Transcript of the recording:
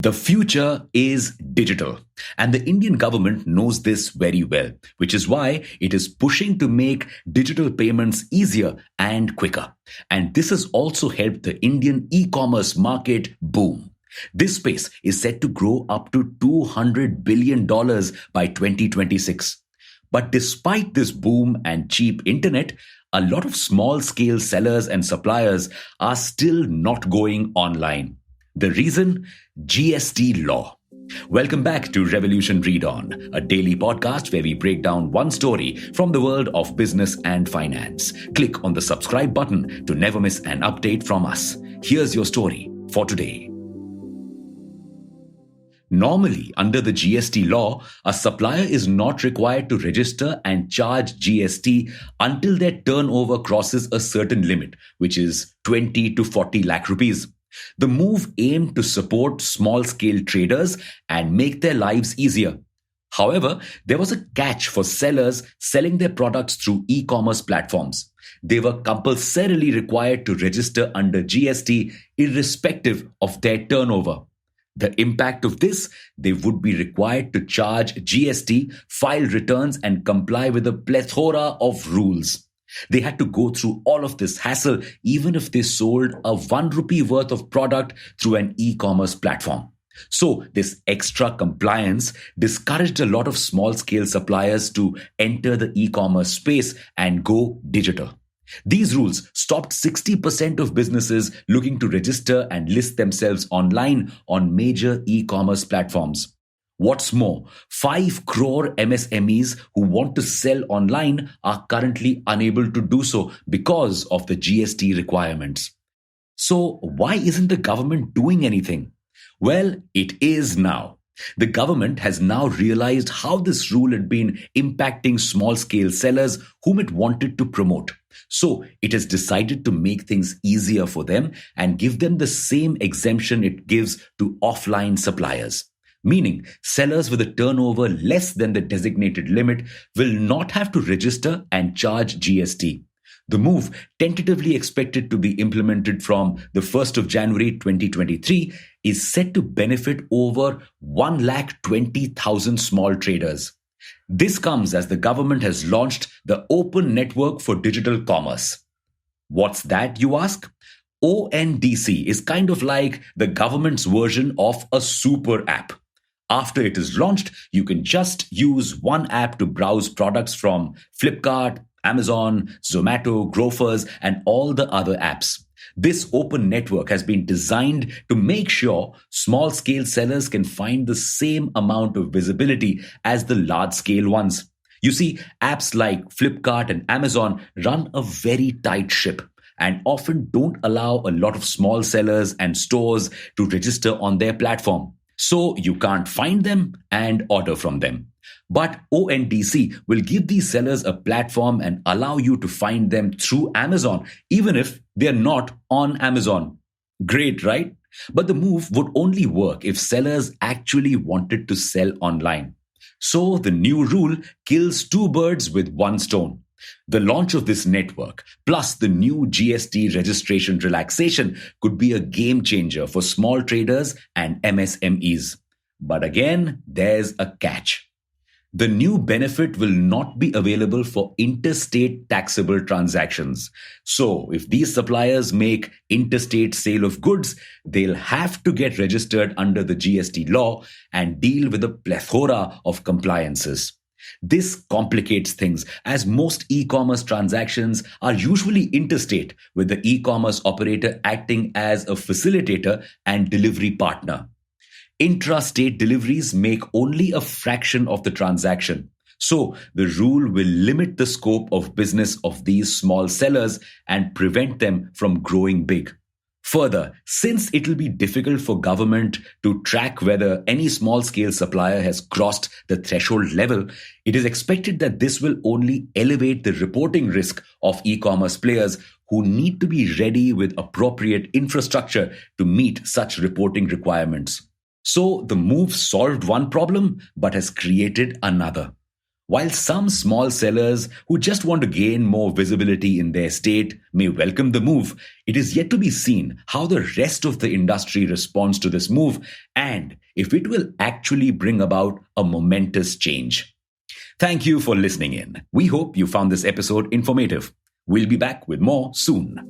The future is digital, and the Indian government knows this very well, which is why it is pushing to make digital payments easier and quicker. And this has also helped the Indian e-commerce market boom. This space is set to grow up to $200 billion by 2026. But despite this boom and cheap internet, a lot of small-scale sellers and suppliers are still not going online. The reason? GST law. Welcome back to Revolution ReadOn, a daily podcast where we break down one story from the world of business and finance. Click on the subscribe button to never miss an update from us. Here's your story for today. Normally, under the GST law, a supplier is not required to register and charge GST until their turnover crosses a certain limit, which is 20 to 40 lakh rupees. The move aimed to support small-scale traders and make their lives easier. However, there was a catch for sellers selling their products through e-commerce platforms. They were compulsorily required to register under GST irrespective of their turnover. The impact of this, they would be required to charge GST, file returns, and comply with a plethora of rules. They had to go through all of this hassle even if they sold a 1 rupee worth of product through an e-commerce platform. So this extra compliance discouraged a lot of small-scale suppliers to enter the e-commerce space and go digital. These rules stopped 60% of businesses looking to register and list themselves online on major e-commerce platforms. What's more, 5 crore MSMEs who want to sell online are currently unable to do so because of the GST requirements. So why isn't the government doing anything? Well, it is now. The government has now realized how this rule had been impacting small-scale sellers whom it wanted to promote. So it has decided to make things easier for them and give them the same exemption it gives to offline suppliers. Meaning, sellers with a turnover less than the designated limit will not have to register and charge GST. The move, tentatively expected to be implemented from the 1st of January 2023, is set to benefit over 120,000 small traders. This comes as the government has launched the Open Network for Digital Commerce. What's that, you ask? ONDC is kind of like the government's version of a super app. After it is launched, you can just use one app to browse products from Flipkart, Amazon, Zomato, Grofers, and all the other apps. This open network has been designed to make sure small-scale sellers can find the same amount of visibility as the large-scale ones. You see, apps like Flipkart and Amazon run a very tight ship and often don't allow a lot of small sellers and stores to register on their platform. So you can't find them and order from them. But ONDC will give these sellers a platform and allow you to find them through Amazon, even if they're not on Amazon. Great, right? But the move would only work if sellers actually wanted to sell online. So the new rule kills 2 birds with 1 stone. The launch of this network, plus the new GST registration relaxation, could be a game changer for small traders and MSMEs. But again, there's a catch. The new benefit will not be available for interstate taxable transactions. So if these suppliers make interstate sale of goods, they'll have to get registered under the GST law and deal with a plethora of compliances. This complicates things as most e-commerce transactions are usually interstate, with the e-commerce operator acting as a facilitator and delivery partner. Intrastate deliveries make only a fraction of the transaction. So the rule will limit the scope of business of these small sellers and prevent them from growing big. Further, since it will be difficult for government to track whether any small-scale supplier has crossed the threshold level, it is expected that this will only elevate the reporting risk of e-commerce players who need to be ready with appropriate infrastructure to meet such reporting requirements. So the move solved one problem but has created another. While some small sellers who just want to gain more visibility in their state may welcome the move, it is yet to be seen how the rest of the industry responds to this move and if it will actually bring about a momentous change. Thank you for listening in. We hope you found this episode informative. We'll be back with more soon.